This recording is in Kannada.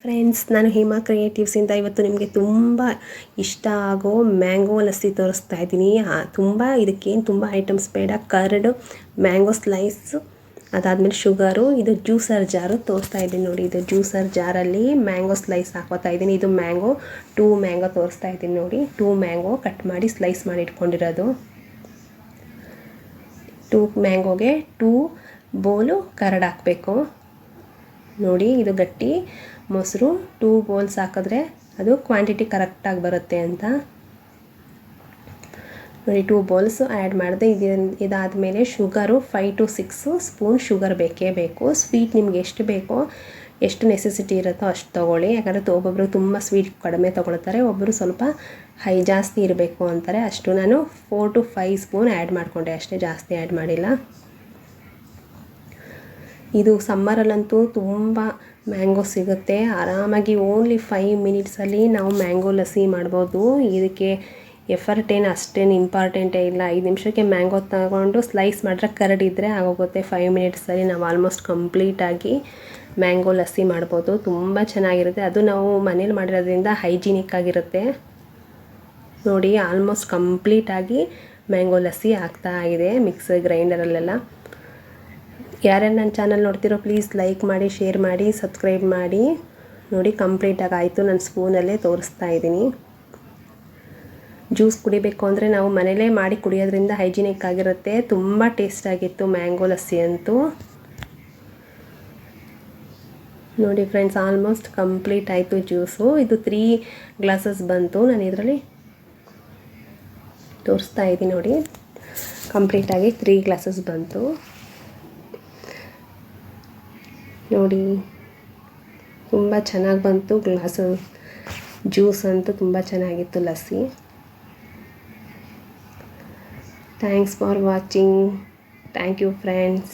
ಫ್ರೆಂಡ್ಸ್, ನಾನು ಹೇಮಾ ಕ್ರಿಯೇಟಿವ್ಸಿಂದ ಇವತ್ತು ನಿಮಗೆ ತುಂಬ ಇಷ್ಟ ಆಗೋ ಮ್ಯಾಂಗೋ ಲಸ್ಸಿ ತೋರಿಸ್ತಾ ಇದ್ದೀನಿ. ತುಂಬ ಇದಕ್ಕೇನು ತುಂಬ ಐಟಮ್ಸ್ ಬೇಡ. ಕರ್ಡ್, ಮ್ಯಾಂಗೋ ಸ್ಲೈಸು, ಅದಾದಮೇಲೆ ಶುಗರು. ಇದು ಜ್ಯೂಸರ್ ಜಾರು ತೋರಿಸ್ತಾ ಇದ್ದೀನಿ ನೋಡಿ. ಇದು ಜ್ಯೂಸರ್ ಜಾರಲ್ಲಿ ಮ್ಯಾಂಗೋ ಸ್ಲೈಸ್ ಹಾಕೋತಾ ಇದ್ದೀನಿ. ಇದು ಮ್ಯಾಂಗೋ 2 ಮ್ಯಾಂಗೋ ತೋರಿಸ್ತಾ ಇದ್ದೀನಿ ನೋಡಿ. 2 ಮ್ಯಾಂಗೋ ಕಟ್ ಮಾಡಿ ಸ್ಲೈಸ್ ಮಾಡಿ ಇಟ್ಕೊಂಡಿರೋದು. 2 ಮ್ಯಾಂಗೋಗೆ 2 ಬೋಲು ಕರ್ಡ್ ಹಾಕಬೇಕು ನೋಡಿ. ಇದು ಗಟ್ಟಿ ಮೊಸರು 2 ಬೌಲ್ಸ್ ಹಾಕಿದ್ರೆ ಅದು ಕ್ವಾಂಟಿಟಿ ಕರೆಕ್ಟಾಗಿ ಬರುತ್ತೆ ಅಂತ ನೋಡಿ. 2 ಬೌಲ್ಸ್ ಆ್ಯಡ್ ಮಾಡಿದೆ. ಇದಾದಮೇಲೆ ಶುಗರು 5 to 6 ಸ್ಪೂನ್ ಶುಗರ್ ಬೇಕೇ ಬೇಕು. ಸ್ವೀಟ್ ನಿಮ್ಗೆ ಎಷ್ಟು ಬೇಕೋ, ಎಷ್ಟು ನೆಸೆಸಿಟಿ ಇರುತ್ತೋ ಅಷ್ಟು ತೊಗೊಳ್ಳಿ. ಯಾಕಂದರೆ ಒಬ್ಬೊಬ್ಬರು ತುಂಬ ಸ್ವೀಟ್ ಕಡಿಮೆ ತೊಗೊಳ್ತಾರೆ, ಒಬ್ಬರು ಸ್ವಲ್ಪ ಜಾಸ್ತಿ ಇರಬೇಕು ಅಂತಾರೆ. ಅಷ್ಟು ನಾನು 4 to 5 ಸ್ಪೂನ್ ಆ್ಯಡ್ ಮಾಡಿಕೊಂಡೆ ಅಷ್ಟೇ, ಜಾಸ್ತಿ ಆ್ಯಡ್ ಮಾಡಿಲ್ಲ. ಇದು ಸಮ್ಮರಲ್ಲಂತೂ ತುಂಬ ಮ್ಯಾಂಗೋ ಸಿಗುತ್ತೆ. ಆರಾಮಾಗಿ ಓನ್ಲಿ 5 ಮಿನಿಟ್ಸಲ್ಲಿ ನಾವು ಮ್ಯಾಂಗೋ ಲಸ್ಸಿ ಮಾಡ್ಬೋದು. ಇದಕ್ಕೆ ಎಫರ್ಟ್ ಏನು ಅಷ್ಟೇನು ಇಂಪಾರ್ಟೆಂಟೇ ಇಲ್ಲ. 5 ನಿಮಿಷಕ್ಕೆ ಮ್ಯಾಂಗೋ ತಗೊಂಡು ಸ್ಲೈಸ್ ಮಾಡಿದ್ರೆ ಕರ್ಡ್ ಇದ್ದರೆ ಆಗೋಗುತ್ತೆ. 5 ಮಿನಿಟ್ಸಲ್ಲಿ ನಾವು ಆಲ್ಮೋಸ್ಟ್ ಕಂಪ್ಲೀಟಾಗಿ ಮ್ಯಾಂಗೋ ಲಸ್ಸಿ ಮಾಡ್ಬೋದು. ತುಂಬ ಚೆನ್ನಾಗಿರುತ್ತೆ. ಅದು ನಾವು ಮನೇಲಿ ಮಾಡಿರೋದ್ರಿಂದ ಹೈಜಿನಿಕ್ ಆಗಿರುತ್ತೆ ನೋಡಿ. ಆಲ್ಮೋಸ್ಟ್ ಕಂಪ್ಲೀಟಾಗಿ ಮ್ಯಾಂಗೋ ಲಸ್ಸಿ ಆಗ್ತಾ ಇದೆ ಮಿಕ್ಸರ್ ಗ್ರೈಂಡರಲ್ಲೆಲ್ಲ. ಯಾರ್ಯಾರು ನನ್ನ ಚಾನಲ್ ನೋಡ್ತಿರೋ ಪ್ಲೀಸ್ ಲೈಕ್ ಮಾಡಿ, ಶೇರ್ ಮಾಡಿ, ಸಬ್ಸ್ಕ್ರೈಬ್ ಮಾಡಿ ನೋಡಿ. ಕಂಪ್ಲೀಟಾಗಿ ಆಯಿತು. ನಾನು ಸ್ಪೂನಲ್ಲೇ ತೋರಿಸ್ತಾ ಇದ್ದೀನಿ. ಜ್ಯೂಸ್ ಕುಡಿಬೇಕು ಅಂದರೆ ನಾವು ಮನೇಲೇ ಮಾಡಿ ಕುಡಿಯೋದ್ರಿಂದ ಹೈಜಿನಿಕ್ ಆಗಿರುತ್ತೆ. ತುಂಬ ಟೇಸ್ಟಾಗಿತ್ತು ಮ್ಯಾಂಗೋ ಲಸ್ಸಿ ಅಂತೂ ನೋಡಿ ಫ್ರೆಂಡ್ಸ್. ಆಲ್ಮೋಸ್ಟ್ ಕಂಪ್ಲೀಟ್ ಆಯಿತು ಜ್ಯೂಸು. ಇದು 3 ಗ್ಲಾಸಸ್ ಬಂತು. ನಾನು ಇದರಲ್ಲಿ ತೋರಿಸ್ತಾ ಇದ್ದೀನಿ ನೋಡಿ. ಕಂಪ್ಲೀಟಾಗಿ 3 ಗ್ಲಾಸಸ್ ಬಂತು ನೋಡಿ. ತುಂಬ ಚೆನ್ನಾಗಿ ಬಂತು ಗ್ಲಾಸು ಜ್ಯೂಸ್ ಅಂತೂ. ತುಂಬ ಚೆನ್ನಾಗಿತ್ತು lassi. Thanks for watching. Thank you friends.